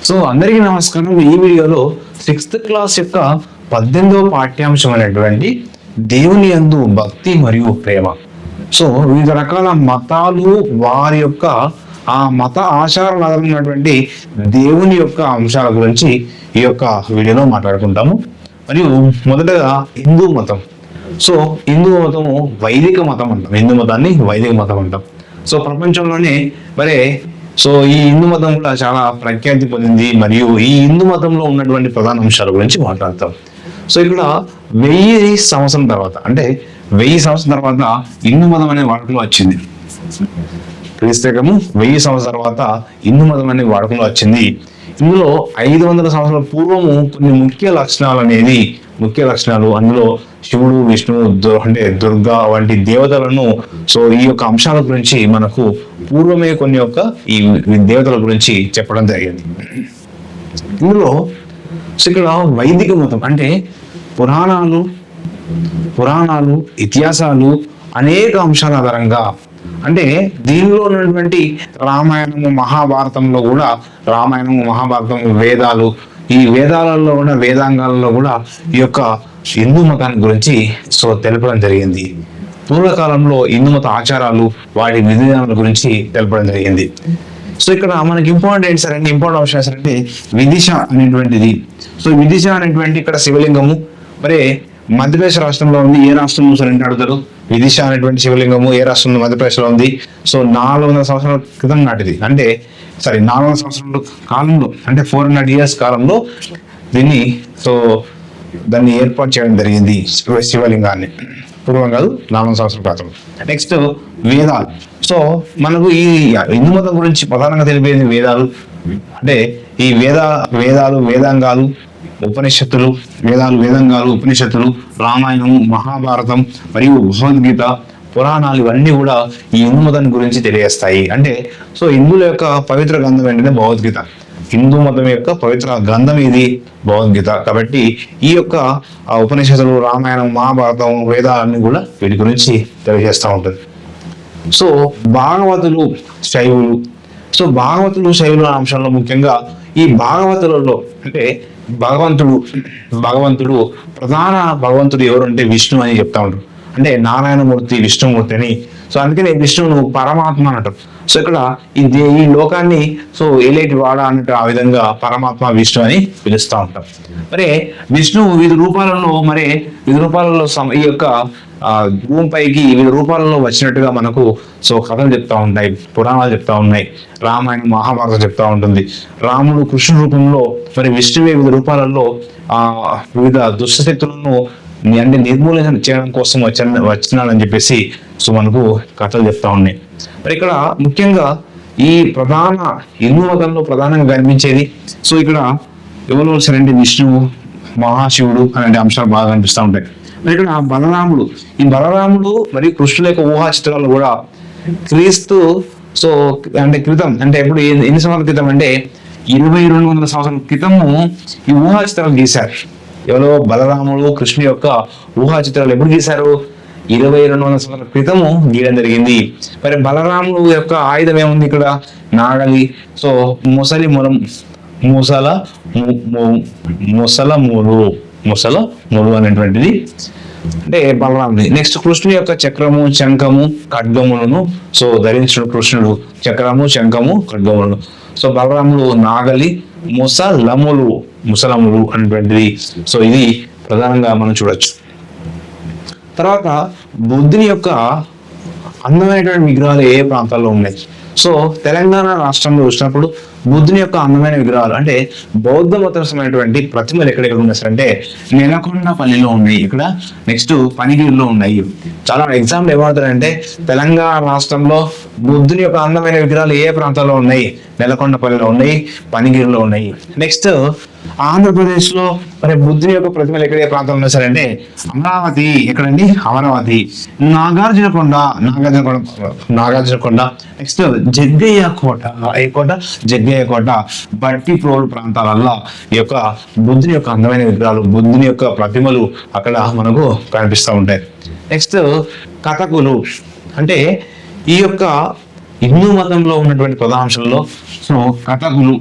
So అందరికీ నమస్కారం. ఈ వీడియోలో 6th క్లాస్ యొక్క 18వ పాఠ్యాంశం అనేటువంటి దేవుని యందు భక్తి మరియు ప్రేమ. సో వివిధ రకాల మతాలు వారి యొక్క ఆ మత ఆచారాలు ఆధారమైనటువంటి దేవుని యొక్క అంశాల గురించి ఈ యొక్క వీడియోలో మాట్లాడుకుంటాము. మరియు మొదటగా హిందూ మతం. సో హిందూ మతము వైదిక మతం అంటాం. హిందూ మతాన్ని వైదిక మతం అంటాం. సో ప్రపంచంలోనే సో ఈ హిందూ మతం కూడా చాలా ప్రఖ్యాతి పొందింది. మరియు ఈ హిందూ మతంలో ఉన్నటువంటి ప్రధాన అంశాల గురించి మాట్లాడతాం. సో ఇక్కడ 1000 సంవత్సరం తర్వాత, అంటే 1000 సంవత్సరం తర్వాత హిందూ మతం అనే వాడుకలో వచ్చింది. క్రీస్తకము 1000 సంవత్సరాల తర్వాత హిందూ మతం అనే వాడుకలో వచ్చింది. ఇందులో 500 సంవత్సరాల పూర్వము కొన్ని ముఖ్య లక్షణాలు అందులో శివుడు, విష్ణువు, అంటే దుర్గా వంటి దేవతలను, సో ఈ యొక్క అంశాల గురించి మనకు పూర్వమే కొన్ని యొక్క ఈ దేవతల గురించి చెప్పడం జరిగింది. ఇందులో ఇక్కడ వైదిక మతం అంటే పురాణాలు ఇతిహాసాలు అనేక అంశాల ఆధారంగా, అంటే దీనిలో ఉన్నటువంటి రామాయణము మహాభారతంలో కూడా, వేదాలు, ఈ వేదాలలో కూడా వేదాంగాలలో కూడా ఈ యొక్క హిందూ మతాన్ని గురించి సో తెలపడం జరిగింది. పూర్వకాలంలో హిందూ మత ఆచారాలు, వాటి విధానాల గురించి తెలపడం జరిగింది. సో ఇక్కడ మనకి ఇంపార్టెంట్ అంశం ఏంటంటే విదిశ అనేటువంటిది. సో విదిశ అనేటువంటి ఇక్కడ శివలింగము, మరి మధ్యప్రదేశ్ రాష్ట్రంలో ఉంది. ఏ రాష్ట్రంలో సరే అడుగుతారు. విదిశ అనేటువంటి శివలింగము ఏ రాష్ట్రంలో? మధ్యప్రదేశ్ లో ఉంది. సో 400 సంవత్సరాల క్రితం నాటిది, 400 సంవత్సరాల కాలంలో, అంటే 400 years కాలంలో దాన్ని ఏర్పాటు చేయడం జరిగింది. శివలింగాన్ని పూర్వం కాదు, 400 సంవత్సరాల క్రితం. నెక్స్ట్ వేదాలు. సో మనకు ఈ హిందూ మతం గురించి ప్రధానంగా తెలిపేది వేదాలు. అంటే ఈ వేదాలు, వేదాంగాలు, ఉపనిషత్తులు, ఉపనిషత్తులు, రామాయణము, మహాభారతం మరియు భగవద్గీత, పురాణాలు, ఇవన్నీ కూడా ఈ హిందూ మతం గురించి తెలియజేస్తాయి. అంటే సో హిందువుల యొక్క పవిత్ర గ్రంథం ఏంటంటే భగవద్గీత. హిందూ మతం యొక్క పవిత్ర గ్రంథం ఇది భగవద్గీత. కాబట్టి ఈ యొక్క ఉపనిషత్తులు, రామాయణం, మహాభారతం, వేదాలన్నీ కూడా వీటి గురించి తెలియజేస్తూ ఉంటుంది. సో భాగవతులు, శైవులు అంశంలో ముఖ్యంగా ఈ భాగవతులలో, అంటే భగవంతుడు ప్రధాన భగవంతుడు ఎవరు అంటే విష్ణు అని చెప్తా ఉంటారు. అంటే నారాయణమూర్తి, విష్ణుమూర్తి అని. సో అందుకనే విష్ణువును పరమాత్మ అంటారు. సో ఇక్కడ ఈ లోకాన్ని ఏలేటి వాడ అన్నట్టు ఆ విధంగా పరమాత్మ, విష్ణు అని పిలుస్తూ ఉంటాం. మరి విష్ణువు వివిధ రూపాలలో ఈ యొక్క భూమిపైకి వివిధ రూపాలలో వచ్చినట్టుగా మనకు కథలు చెప్తా ఉంటాయి, పురాణాలు చెప్తా ఉన్నాయి. రామాయణం, మహాభారతం చెప్తా ఉంటుంది. రాముడు కృష్ణ రూపంలో, మరి విష్ణువే వివిధ రూపాలలో వివిధ దుష్టశక్తులను అంటే నిర్మూలన చేయడం కోసం వచ్చినాడని చెప్పేసి మనకు కథలు చెప్తా ఉన్నాయి. మరి ఇక్కడ ముఖ్యంగా ఈ హిందూ మతంలో ప్రధానంగా కనిపించేది ఇక్కడ ఎవరు సరే విష్ణువు, మహాశివుడు అనే అంశాలు బాగా కనిపిస్తూ ఉంటాయి. మరి ఇక్కడ బలరాముడు మరియు కృష్ణుల యొక్క ఊహా చిత్రాలు కూడా క్రీస్తు క్రితం, అంటే ఎప్పుడు ఎన్ని సంవత్సరాల క్రితం అంటే 2200 సంవత్సరాల క్రితము ఈ ఊహా చిత్రాలు గీశారు. ఎవరో బలరాముడు, కృష్ణు యొక్క ఊహా చిత్రాలు ఎప్పుడు గీశారు? 2200 సంవత్సరాల క్రితము గీయడం జరిగింది. మరి బలరాముడు యొక్క ఆయుధం ఏముంది ఇక్కడ? నాగలి. సో ముసల మూలు అనేటువంటిది అంటే బలరాముడి. నెక్స్ట్ కృష్ణుడి యొక్క చక్రము, శంఖము, ఖడ్గములను ధరించిన కృష్ణుడు చక్రము, శంఖము, ఖడ్గములను. సో బలరాముడు నాగలి, ముసలములు అనేటువంటిది. సో ఇది ప్రధానంగా మనం చూడొచ్చు. తర్వాత బుద్ధుని యొక్క అందమైనటువంటి విగ్రహాలు ఏ ప్రాంతాల్లో ఉన్నాయి? సో తెలంగాణ రాష్ట్రంలో చూసినప్పుడు బుద్ధుని యొక్క అందమైన విగ్రహాలు, అంటే బౌద్ధ మతమైనటువంటి ప్రతిమలు ఎక్కడెక్కడ ఉన్నాయి అంటే నెలకొండపల్లిలో ఉన్నాయి, ఇక్కడ నెక్స్ట్ పనిగిరిలో ఉన్నాయి. చాలా ఎగ్జాంపుల్ ఏమవుతారంటే తెలంగాణ రాష్ట్రంలో బుద్ధుని యొక్క అందమైన విగ్రహాలు ఏ ప్రాంతాల్లో ఉన్నాయి? నెలకొండపల్లిలో ఉన్నాయి, పనిగిరిలో ఉన్నాయి. నెక్స్ట్ ఆంధ్రప్రదేశ్ లో మరి బుద్ధుని యొక్క ప్రతిమలు ఎక్కడ ఏ ప్రాంతంలో ఉన్నాయి సరే అంటే అమరావతి. ఎక్కడండి? అమరావతి. నాగార్జునకొండ. నెక్స్ట్ జగ్గయ్య కోట, బట్టిప్రోలు ప్రాంతాలలో ఈ యొక్క బుద్ధుని యొక్క అందమైన విగ్రహాలు, బుద్ధుని యొక్క ప్రతిమలు అక్కడ మనకు కనిపిస్తూ ఉంటాయి. నెక్స్ట్ కథకులు, అంటే ఈ యొక్క హిందూ మతంలో ఉన్నటువంటి ప్రధానాంశాల్లో కథకులు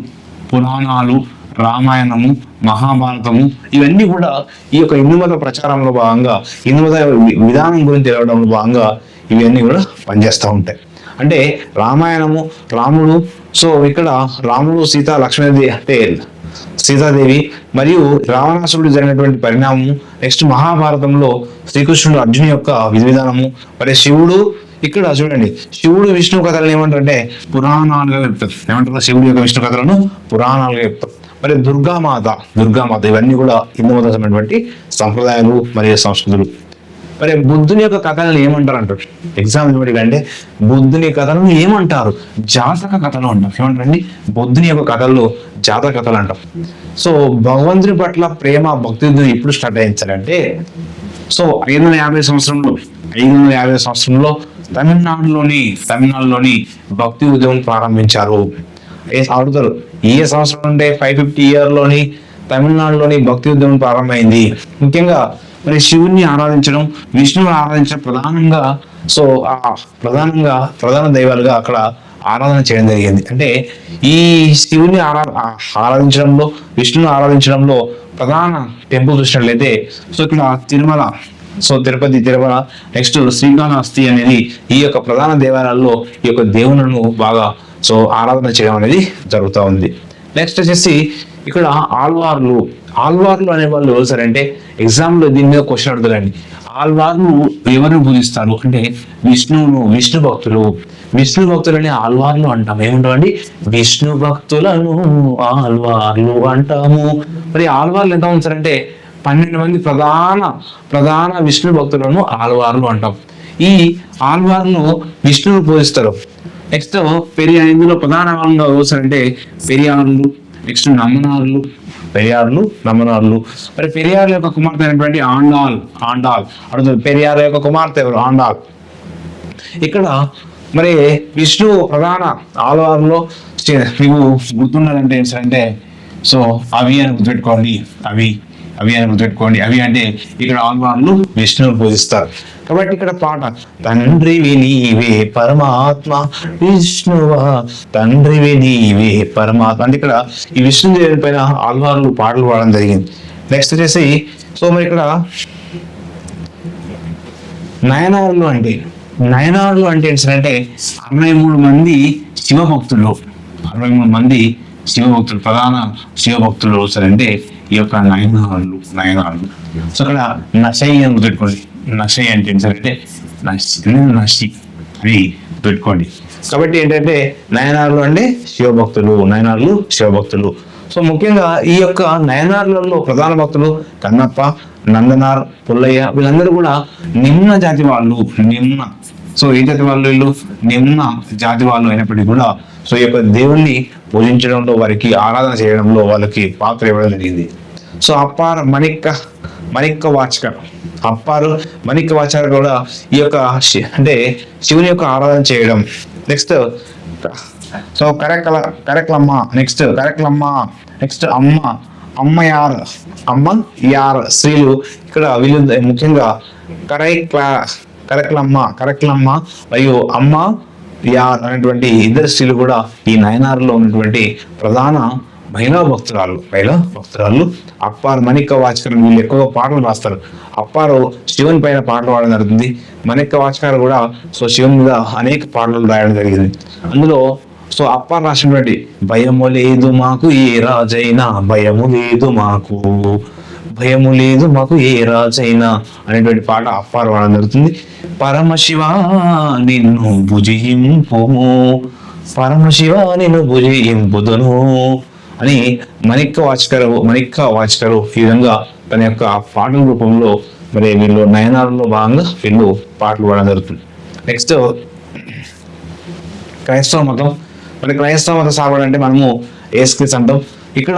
పురాణాలు, రామాయణము, మహాభారతము, ఇవన్నీ కూడా ఈ యొక్క హిందూ మత ప్రచారంలో భాగంగా, హిందూ మత విధానం గురించి తెలవడంలో భాగంగా ఇవన్నీ కూడా పనిచేస్తూ ఉంటాయి. అంటే రామాయణము, రాముడు, సో ఇక్కడ రాముడు, సీత, లక్ష్మణదేవి అంటే సీతాదేవి మరియు రావణాసురుడు జరిగినటువంటి పరిణామము, నెక్స్ట్ మహాభారతంలో శ్రీకృష్ణుడు అర్జున్ యొక్క విధి విధానము, మరి శివుడు ఇక్కడ చూడండి, శివుడు విష్ణు కథలను ఏమంటారంటే పురాణాలుగా చెప్తారు. ఏమంటారు? శివుడు యొక్క విష్ణు కథలను పురాణాలుగా చెప్తారు. మరి దుర్గామాత ఇవన్నీ కూడా హిందూ మతమైనటువంటి సంప్రదాయాలు మరియు సంస్కృతులు. మరి బుద్ధుని యొక్క కథలను ఏమంటారు అంటారు? ఎగ్జామ్ అంటే బుద్ధుని కథలను ఏమంటారు? జాతక కథలు అంటారు. ఏమంటారండి? బుద్ధుని యొక్క కథల్లో జాతక కథలు అంటారు. సో భగవంతుని పట్ల ప్రేమ, భక్తి ఎప్పుడు స్టార్ట్ అయ్యించాలంటే, సో 550 సంవత్సరంలో తమిళనాడులోని భక్తి ఉద్యమం ప్రారంభించారు. అడుగుతారు, ఏ సంవత్సరం అంటే 550 ఇయర్లోని తమిళనాడులోని భక్తి ఉద్యమం ప్రారంభమైంది. ముఖ్యంగా మరి శివుణ్ణి ఆరాధించడం, విష్ణువుని ఆరాధించడం ప్రధానంగా, సో ప్రధాన దైవాలుగా అక్కడ ఆరాధన చేయడం జరిగింది. అంటే ఈ శివుని ఆరాధించడంలో, విష్ణువుని ఆరాధించడంలో ప్రధాన టెంపుల్ చూసినట్లయితే, సో ఇక్కడ తిరుమల, సో తిరుపతి, నెక్స్ట్ శ్రీకాళహస్తి అనేది ఈ యొక్క ప్రధాన దేవాలయాల్లో ఈ యొక్క దేవులను బాగా సో ఆరాధన చేయడం అనేది జరుగుతూ ఉంది. నెక్స్ట్ వచ్చేసి ఇక్కడ ఆల్వార్లు అనే వాళ్ళు ఎవరు సార్ అంటే, ఎగ్జామ్లో దీని మీద క్వశ్చన్ అడుగుతారండి. ఆల్వార్లు ఎవరిని పూజిస్తారు అంటే విష్ణు భక్తులని ఆల్వార్లు అంటాము. ఏముంటామండి? విష్ణు భక్తులను ఆల్వార్లు అంటాము. మరి ఆల్వార్లు ఎంత ఉంచారంటే 12 మంది ప్రధాన విష్ణు భక్తులను ఆల్వార్లు అంటాం. ఈ ఆల్వార్లు విష్ణువును పూజిస్తారు. నెక్స్ట్ ఇందులో ప్రధానంగా అంటే పెరియార్లు, నెక్స్ట్ నమ్మనార్లు. మరి పెరియార్ యొక్క కుమార్తె అయినటువంటి ఆండాల్ అడుగుతుంది. పెరియార్ యొక్క కుమార్తె ఎవరు? ఆండాల్. ఇక్కడ మరి విష్ణు ప్రధాన ఆలవారంలో మీకు గుర్తున్నదంటే ఏంటంటే, సో అవి అని గుర్తుపెట్టుకోండి. అవి అంటే ఇక్కడ ఆల్వార్లు విష్ణువుని పూజిస్తారు. కాబట్టి ఇక్కడ పాట, తండ్రివి నీవే పరమాత్మ విష్ణువా, తండ్రివి నీవే పరమాత్మ అంటే ఇక్కడ ఈ విష్ణుదేవుని పైన ఆల్వార్లు పాటలు పాడడం జరిగింది. నెక్స్ట్ వచ్చేసి, సో మరి ఇక్కడ నయనారులు అంటే ఏంటంటే 63 మంది శివభక్తులు, ప్రధాన శివభక్తులు అంటే ఈ యొక్క నయనారులు. సో అక్కడ నశై అని గుర్తుపెట్టుకోండి. నశై అంటే ఏంటంటే నశి అని పెట్టుకోండి. కాబట్టి ఏంటంటే నయనారులు అంటే శివభక్తులు. సో ముఖ్యంగా ఈ యొక్క నయనారులలో ప్రధాన భక్తులు కన్నప్ప, నందనార్, పుల్లయ్య, వీళ్ళందరూ కూడా నిమ్న జాతి వాళ్ళు. సో ఏ జాతి వాళ్ళు? వీళ్ళు నిమ్న జాతి వాళ్ళు అయినప్పటికీ కూడా సో ఈ యొక్క దేవుణ్ణి పూజించడంలో, వారికి ఆరాధన చేయడంలో వాళ్ళకి పాత్ర ఇవ్వడం జరిగింది. సో అప్పార మణిక్క వాచకర్ కూడా ఈ యొక్క అంటే శివుని యొక్క ఆరాధన చేయడం. నెక్స్ట్ సో కరెక్లమ్మ, నెక్స్ట్ అమ్మయార్ స్త్రీలు. ఇక్కడ వీళ్ళు ముఖ్యంగా కరెక్లమ్మ మరియు అమ్మ యార్ అనేటువంటి ఇద్దరు స్త్రీలు కూడా ఈ నయనారులో ఉన్నటువంటి ప్రధాన మహిళా భక్తురాలు. అప్పారు, మణిక్క వాచకర్ వీళ్ళు ఎక్కువగా పాటలు రాస్తారు. అప్పారు శివుని పైన పాటలు పాడడం జరుగుతుంది. మణిక్క వాచకర్ కూడా సో శివుని మీద అనేక పాటలు రాయడం జరిగింది. అందులో సో అప్పారు రాసినటువంటి భయము లేదు మాకు ఏ రాజైనా, భయము లేదు మాకు ఏ రాజైనా అనేటువంటి పాట అప్పారు పాడడం జరుగుతుంది. పరమశివ నిన్ను భుజింపుదును అని మణిక్క వాచకరు ఈ విధంగా తన యొక్క పాటల రూపంలో మరి వీళ్ళు నయనాలలో భాగంగా వీళ్ళు పాటలు పాడడం జరుగుతుంది. నెక్స్ట్ క్రైస్తవ మతం. మరి క్రైస్తవ మత సాగుడు అంటే మనము ఏస్క్రిస్ అంటాం. ఇక్కడ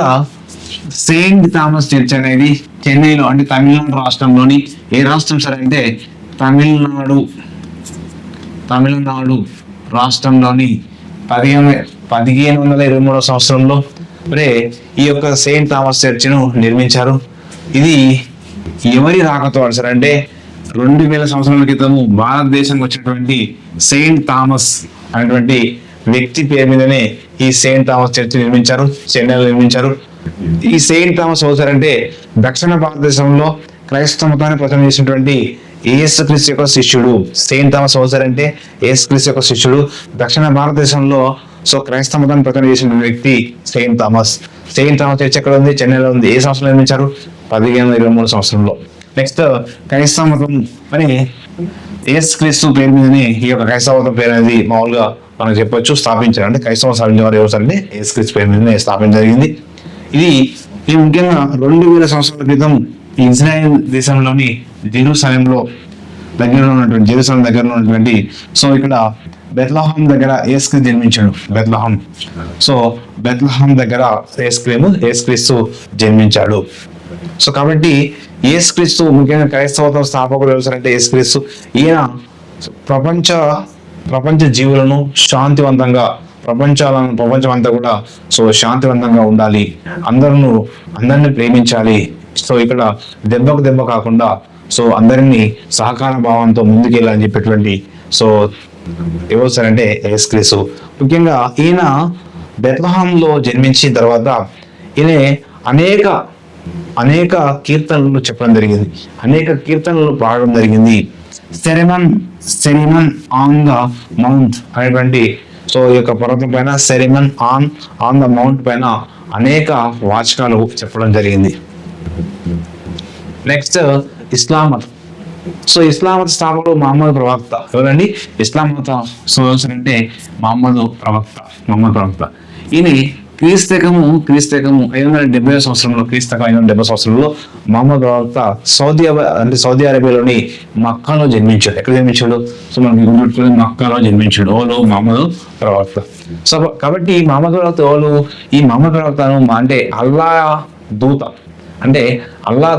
సెయింట్ థామస్ చర్చ్ అనేది చెన్నైలో, అంటే తమిళనాడు రాష్ట్రంలోని, ఏ రాష్ట్రం సరే అంటే తమిళనాడు రాష్ట్రంలోని 1523 సంవత్సరంలో మరి ఈ యొక్క సెయింట్ థామస్ చర్చిను నిర్మించారు. ఇది ఎవరి రాకతో సార్ అంటే 2000 సంవత్సరాల క్రితము భారతదేశానికి వచ్చినటువంటి సెయింట్ థామస్ అనేటువంటి వ్యక్తి పేరు మీదనే ఈ సెయింట్ థామస్ చర్చ్ నిర్మించారు, చెన్నైలో నిర్మించారు. ఈ సెయింట్ థామస్ అవుతారు అంటే దక్షిణ భారతదేశంలో క్రైస్తవ మతాన్ని ప్రచారం చేసినటువంటి యేసుక్రీస్తు యొక్క శిష్యుడు. సెయింట్ థామస్ అవుతారు అంటే యేసుక్రీస్తు యొక్క శిష్యుడు. దక్షిణ భారతదేశంలో సో క్రైస్తవ మతాన్ని ప్రచారం చేసిన వ్యక్తి Saint Thomas. Saint Thomas church ఎక్కడ ఉంది? చెన్నైలో ఉంది. ఏ సంవత్సరంలో నిర్మించారు? 1523 సంవత్సరంలో. నెక్స్ట్ క్రైస్తవ మతం అని యేసుక్రీస్తు పేరు మీదనే ఈ యొక్క క్రైస్తవ మతం పేరు అనేది మామూలుగా మనం చెప్పొచ్చు స్థాపించారు. అంటే క్రైస్తవం స్థాపించిన వారు ఎవరంటే యేసుక్రీస్తు పేరు మీదనే స్థాపించడం జరిగింది. ఇది ముఖ్యంగా 2000 సంవత్సరాల క్రితం ఇజ్రాయెల్ దేశంలోని జెరూసలేంలో దగ్గరలో ఉన్నటువంటి సో ఇక్కడ బెత్లెహేమ్ దగ్గర యేసుక్రీస్తు జన్మించాడు. బెత్లెహేమ్ దగ్గర యేసుక్రీస్తు జన్మించాడు. సో కాబట్టి యేసుక్రీస్తు ముఖ్యంగా క్రైస్తవ స్థాపకుడు ఎవరంటే యేసుక్రీస్తు. ఈయన ప్రపంచ జీవులను శాంతివంతంగా ప్రపంచమంతా కూడా సో శాంతివంతంగా ఉండాలి, అందరిని ప్రేమించాలి. సో ఇక్కడ దెబ్బకు దెబ్బ కాకుండా సో అందరినీ సహకార భావంతో ముందుకెళ్ళాలని చెప్పేటువంటి సో ఎవరు సార్ అంటే యేసుక్రీస్తు. ముఖ్యంగా ఈయన బెత్లెహేమ్లో జన్మించిన తర్వాత ఈయన అనేక కీర్తనలు చెప్పడం జరిగింది, అనేక కీర్తనలు పాడడం జరిగింది. సెరిమన్ ఆన్ ద మౌంట్ అనేటువంటి సో ఈ యొక్క పర్వతం పైన సెరిమన్ ఆన్ ద మౌంట్ పైన అనేక వాచకాలు చెప్పడం జరిగింది. నెక్స్ట్ ఇస్లాం మతం. సో ఇస్లాం మత స్థాపకుడు మహమ్మద్ ప్రవక్త. ఎవరండి? ఇస్లాం మత అంటే మహమ్మద్ ప్రవక్త. ఈయన క్రీస్తకము 570 సంవత్సరంలో మహమ్మద్ ప్రవక్త సౌదీ అరేబియాలోని మక్కాలో జన్మించాడు. ఎక్కడ జన్మించాడు? సో మనకి గుర్తుపెట్టుకుని మక్కాలో జన్మించాడు. మహమ్మద్ ప్రవక్త. సో కాబట్టి మహమ్మద్ ప్రవక్త ఈ మహమ్మద్ ప్రవక్తను అంటే అల్లా దూత అంటే అల్లా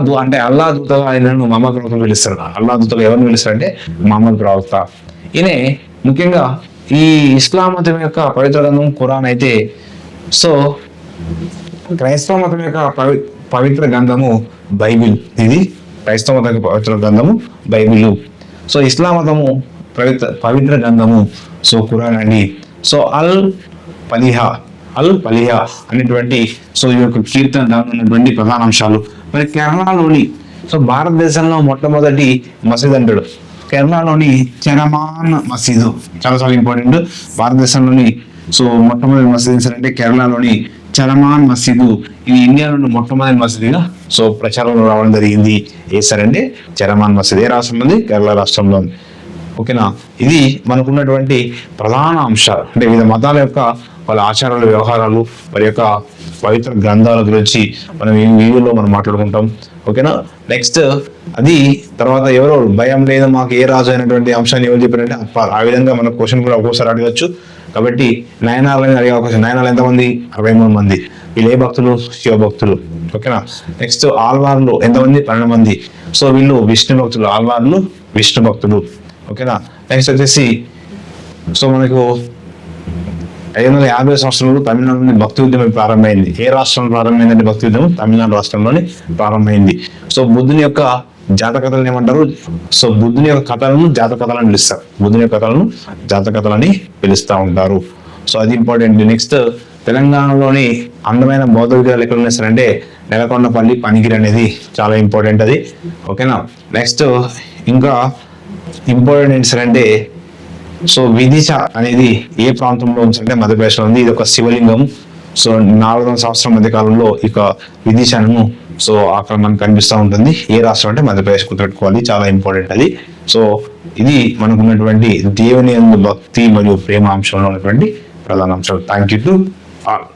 దూతగా ఆయనను మహమ్మద్ ప్రవక్తను పిలుస్తారు. అల్లా దూతగా ఎవరిని పిలుస్తారు అంటే మహమ్మద్ ప్రవక్త. ఈయన ముఖ్యంగా ఈ ఇస్లాం మతం యొక్క పవిత్ర గ్రంథం ఖురాన్ అయితే సో క్రైస్తవ మతం యొక్క పవిత్ర గ్రంథము బైబిల్. ఇది క్రైస్తవ మతం యొక్క పవిత్ర గ్రంథము బైబిల్. సో ఇస్లాం మతము పవిత్ర గ్రంథము సో ఖురాన్ అండి. సో అల్ పలిహా అనేటువంటి సో ఈ యొక్క కీర్తన దానిలో ఉన్నటువంటి ప్రధాన అంశాలు. మరి కేరళలోని సో భారతదేశంలో మొట్టమొదటి మసీద్ అంటాడు కేరళలోని చెరమాన్ మసీదు. చాలా ఇంపార్టెంట్. భారతదేశంలోని సో మొట్టమొదటి మసీద్ అంటే కేరళలోని చెరమాన్ మసీదు. ఇది ఇండియాలోని మొట్టమొదటి మసీదుగా సో ప్రచారంలో రావడం జరిగింది. ఏ సార్ అంటే చెరమాన్ మసీద్. ఏ రాష్ట్రంలో ఉంది? కేరళ రాష్ట్రంలో. ఓకేనా? ఇది మనకున్నటువంటి ప్రధాన అంశాలు. అంటే వివిధ మతాల యొక్క వాళ్ళ ఆచారాలు, వ్యవహారాలు, వారి యొక్క పవిత్ర గ్రంథాల గురించి మనం ఈ వీడియోలో మనం మాట్లాడుకుంటాం. ఓకేనా? నెక్స్ట్ అది తర్వాత ఎవరో భయం లేదు మాకు ఏ రాజు అయినటువంటి అంశాన్ని ఎవరు చెప్పారంటే అక్బర్. ఆ విధంగా మన క్వశ్చన్ కూడా ఒక్కోసారి అడగచ్చు. కాబట్టి నయనాలని అడిగే అవకాశం. నయనాలు ఎంతమంది? 63 మంది. వీళ్ళు ఏ భక్తులు? శివ భక్తులు. ఓకేనా? నెక్స్ట్ ఆల్వార్లు ఎంతమంది? 12 మంది. సో వీళ్ళు విష్ణు భక్తులు. ఆల్వార్లు విష్ణు భక్తులు. ఓకేనా? నెక్స్ట్ వచ్చేసి సో మనకు 550 సంవత్సరంలో తమిళనాడులోని భక్తి ఉద్యమం ప్రారంభమైంది. ఏ రాష్ట్రంలో ప్రారంభమైందంటే భక్తి ఉద్యమం తమిళనాడు రాష్ట్రంలోని ప్రారంభమైంది. సో బుద్ధుని యొక్క జాతకథలను ఏమంటారు? సో బుద్ధుని యొక్క కథలను జాతకథలను పిలుస్తారు. బుద్ధుని యొక్క కథలను జాతకథలని పిలుస్తూ ఉంటారు. సో అది ఇంపార్టెంట్. నెక్స్ట్ తెలంగాణలోని అందమైన బౌద్ధ విగ్రహాలు ఎక్కడ ఉన్నాయి సార్ అంటే నెలకొండపల్లి, పనిగిరి అనేది చాలా ఇంపార్టెంట్ అది. ఓకేనా? నెక్స్ట్ ఇంకా ఇంపార్టెంట్ ఏంటి సార్ అంటే సో విదిశ అనేది ఏ ప్రాంతంలో ఉందంటే మధ్యప్రదేశ్లో ఉంది. ఇది ఒక శివలింగం. సో 400 సంవత్సరం మధ్య కాలంలో ఇక విదిశను సో అక్కడ మనకు కనిపిస్తూ ఉంటుంది. ఏ రాష్ట్రం అంటే మధ్యప్రదేశ్ గుర్తుపెట్టుకోవాలి. చాలా ఇంపార్టెంట్ అది. సో ఇది మనకు ఉన్నటువంటి దేవుని యందు భక్తి మరియు ప్రేమ అంశంలో ఉన్నటువంటి ప్రధాన అంశాలు. Thank you to all.